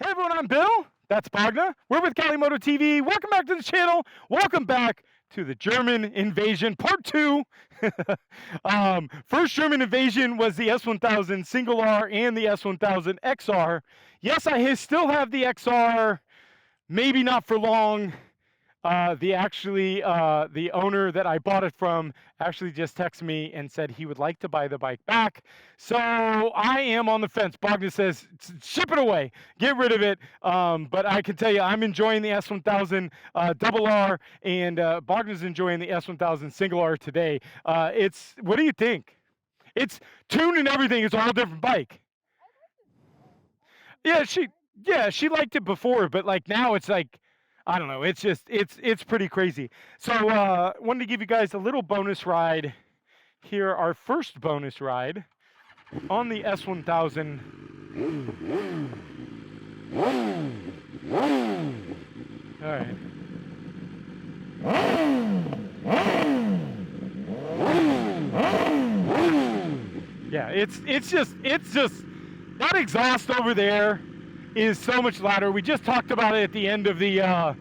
Hey everyone, I'm Bill. That's Bogna. We're with Cali Moto TV. Welcome back to the channel. Welcome back to the German invasion, part 2. First German invasion was the S1000 single R and the S1000 XR. Yes, I still have the XR, maybe not for long. The owner that I bought it from actually just texted me and said he would like to buy the bike back. So I am on the fence. Bogna says, ship it away, get rid of it. But I can tell you, I'm enjoying the S1000 double R, and Bogna's enjoying the S1000 single R today. What do you think? It's tuned and everything. It's a whole different bike. Yeah, she liked it before, but like now it's like, I don't know. It's just, it's pretty crazy. So wanted to give you guys a little bonus ride here. Our first bonus ride on the S1000. All right. Yeah, it's just that exhaust over there is so much louder. We just talked about it at the end of the end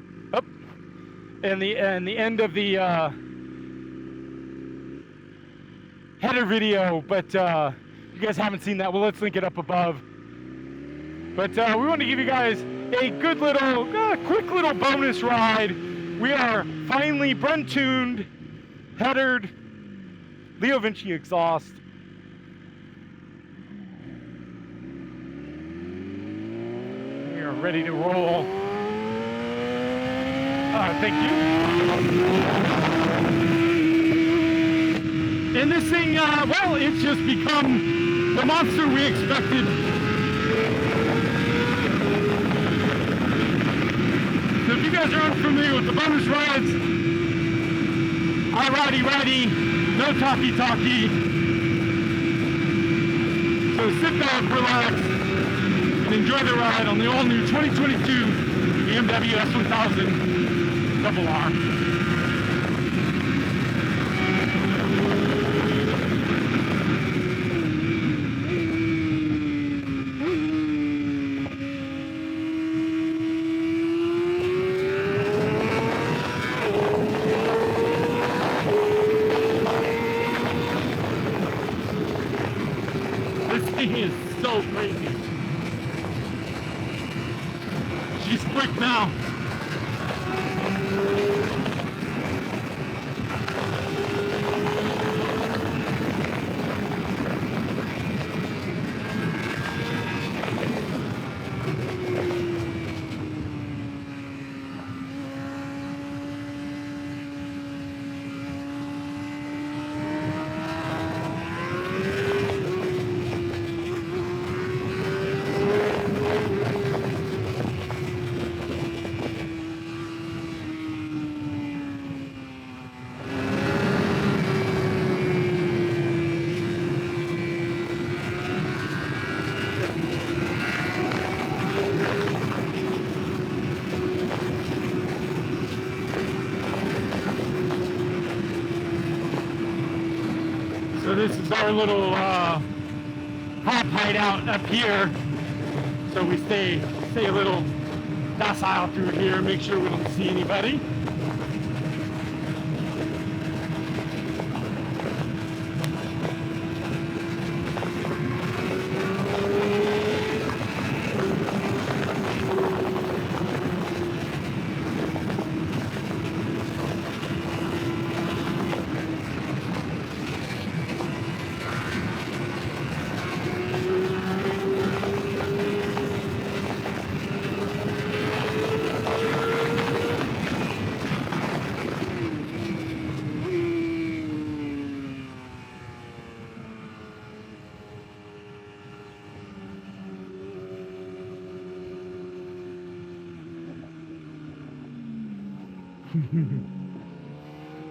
of the header video, but you guys haven't seen that. Well, let's link it up above. But we want to give you guys a good little, quick little bonus ride. We are finally Brent tuned, headered, Leo Vinci exhaust. Ready to roll. Thank you. And this thing, well, it's just become the monster we expected. So if you guys are unfamiliar with the bonus rides, righty, no talkie. So sit back, relax, and enjoy the ride on the all-new 2022 BMW S1000RR. This thing is so crazy. She's quick now. So this is our little hop hideout up here. So we stay a little docile through here, make sure we don't see anybody.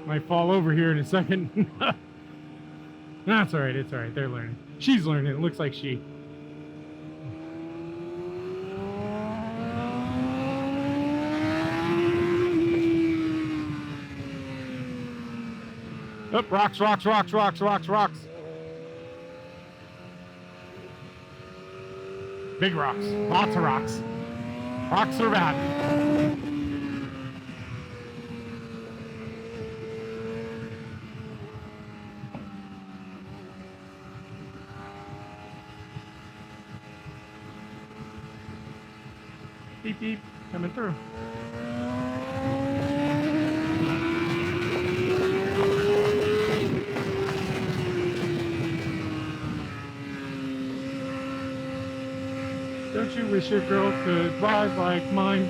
Might fall over here in a second. That's all right. It's all right. They're learning. She's learning. It looks like she. Oh, rocks. Big rocks. Lots of rocks. Rocks are back. Beep, beep, coming through. Don't you wish your girl could ride like mine?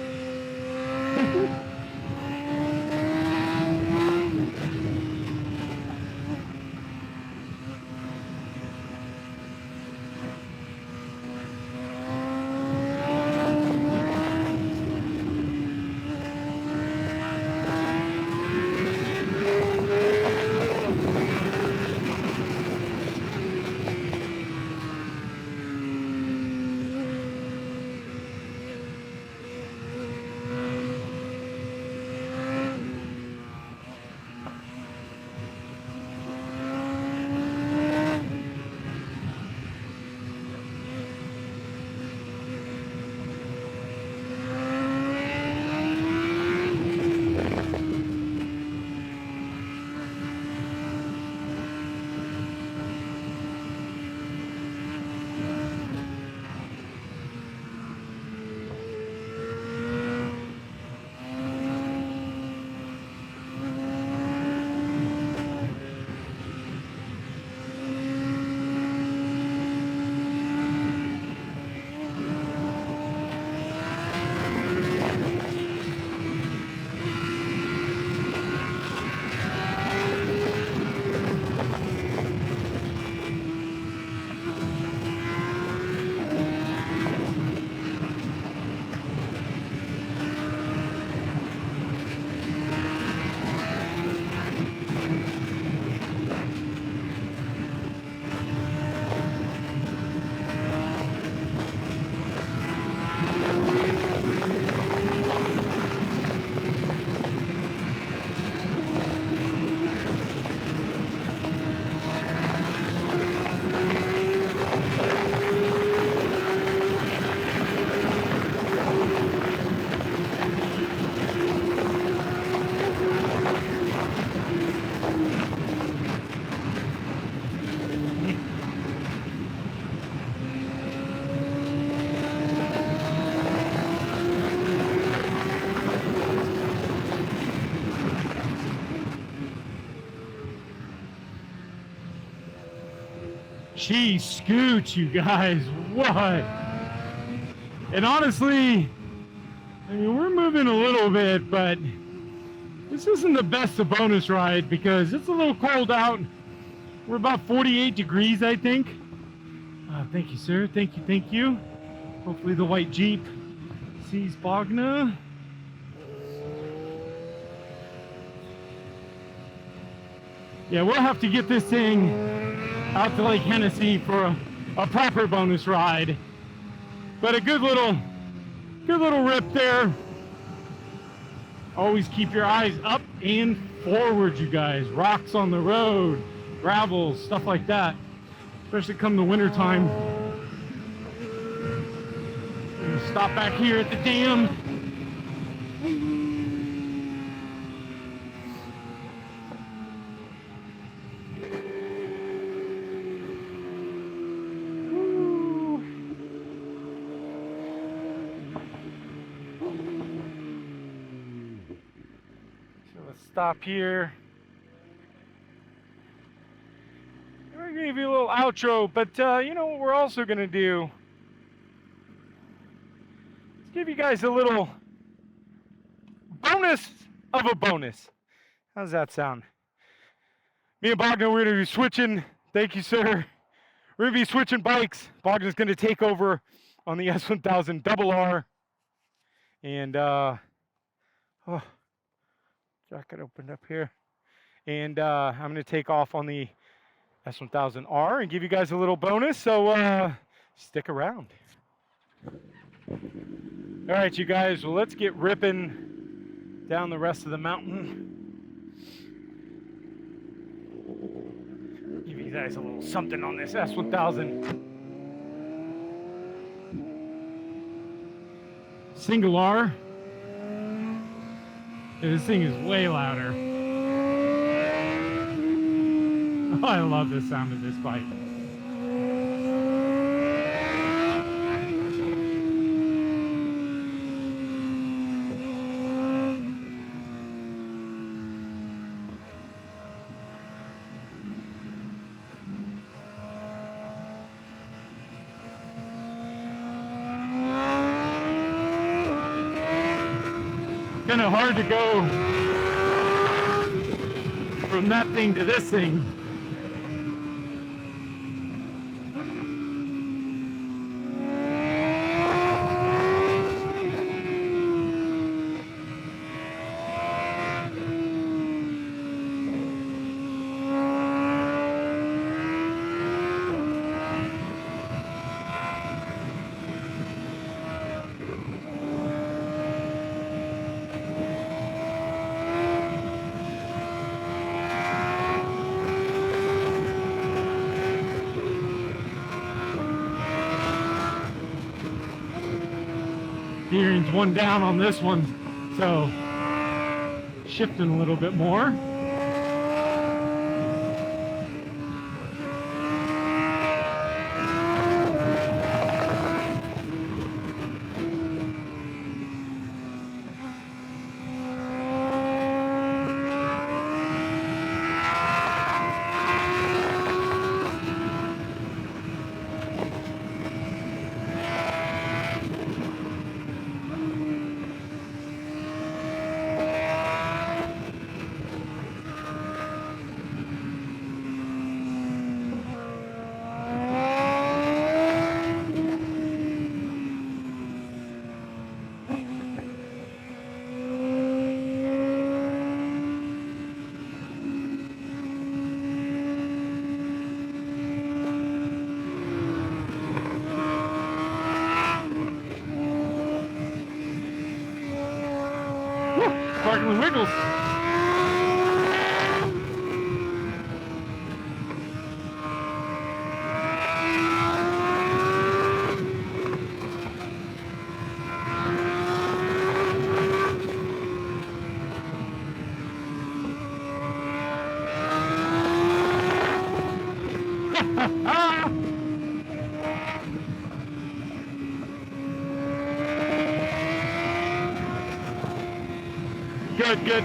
Gee, scoot, you guys, what? And honestly, I mean, we're moving a little bit, but this isn't the best of bonus ride because it's a little cold out. We're about 48 degrees, I think. Thank you, sir. Thank you, thank you. Hopefully the white Jeep sees Bogna. Yeah, we'll have to get this thing out to Lake Hennessy for a proper bonus ride. But a good little rip there. Always keep your eyes up and forward, you guys. Rocks on the road, gravel, stuff like that. Especially come the winter time. Stop back here at the dam. Stop here. We're going to give you a little outro, but you know what we're also going to do? Let's give you guys a little bonus of a bonus. How's that sound? Me and Bogdan, we're going to be switching. Thank you, sir. We're going to be switching bikes. Bogdan's going to take over on the S1000RR. And, jacket opened up here, and I'm going to take off on the S1000R and give you guys a little bonus, so stick around. All right, you guys, well, let's get ripping down the rest of the mountain. Give you guys a little something on this S1000. Single R. Yeah, this thing is way louder. Oh, I love the sound of this bike. Kind of hard to go from that thing to this thing. Steering's one down on this one, so shifting a little bit more. Sparkling wiggles. Good, good.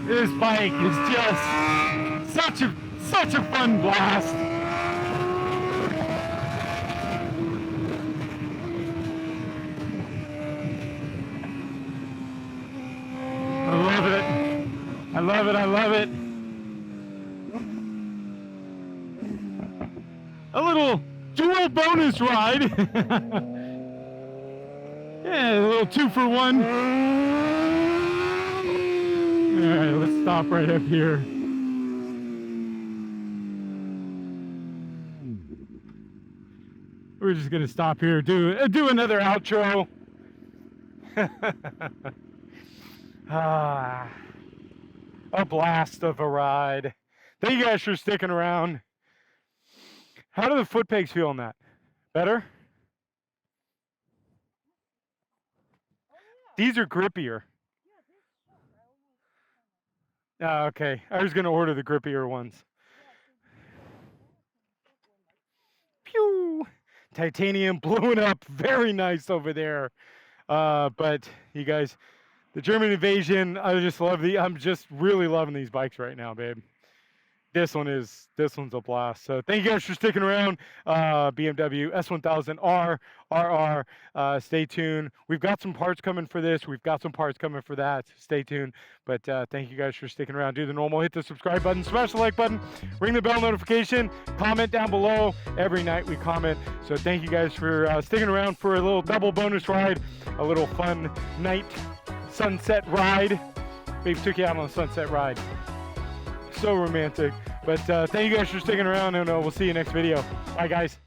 This bike is just such a fun blast. I love it, I love it. A little dual bonus ride. Yeah, a little 2-for-1. All right, let's stop right up here. We're just gonna stop here, do another outro. A blast of a ride. Thank you guys for sticking around. How do the foot pegs feel on that? Better? These are grippier. Okay. I was going to order the grippier ones. Pew! Titanium blowing up. Very nice over there. But you guys, the German Invasion, I'm just really loving these bikes right now, babe. This one's a blast. So thank you guys for sticking around. BMW S1000R, RR. Stay tuned. We've got some parts coming for this. We've got some parts coming for that. Stay tuned. But thank you guys for sticking around. Do the normal. Hit the subscribe button. Smash the like button. Ring the bell notification. Comment down below. Every night we comment. So thank you guys for sticking around for a little double bonus ride. A little fun night sunset ride. Babe took you out on a sunset ride. So romantic. But thank you guys for sticking around, and we'll see you next video. Bye, guys.